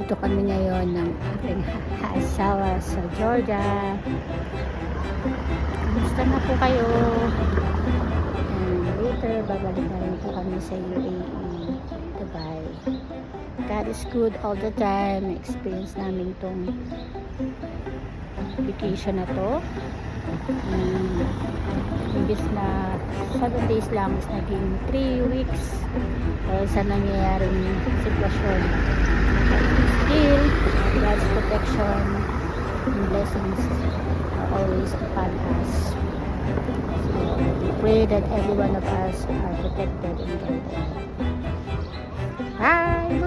Nandito kami ngayon ng aking asawa sa Georgia. Kamusta na po kayo? And later, babalik na rin po kami sa UAE, Dubai. God is good all the time. Experience namin tong vacation na to. Imbis na 7 days lang, is naging 3 weeks dahil sa nangyayaring sitwasyon. Still, God's protection and blessings are always upon us. So, we pray that every one of us are protected and guided. Bye!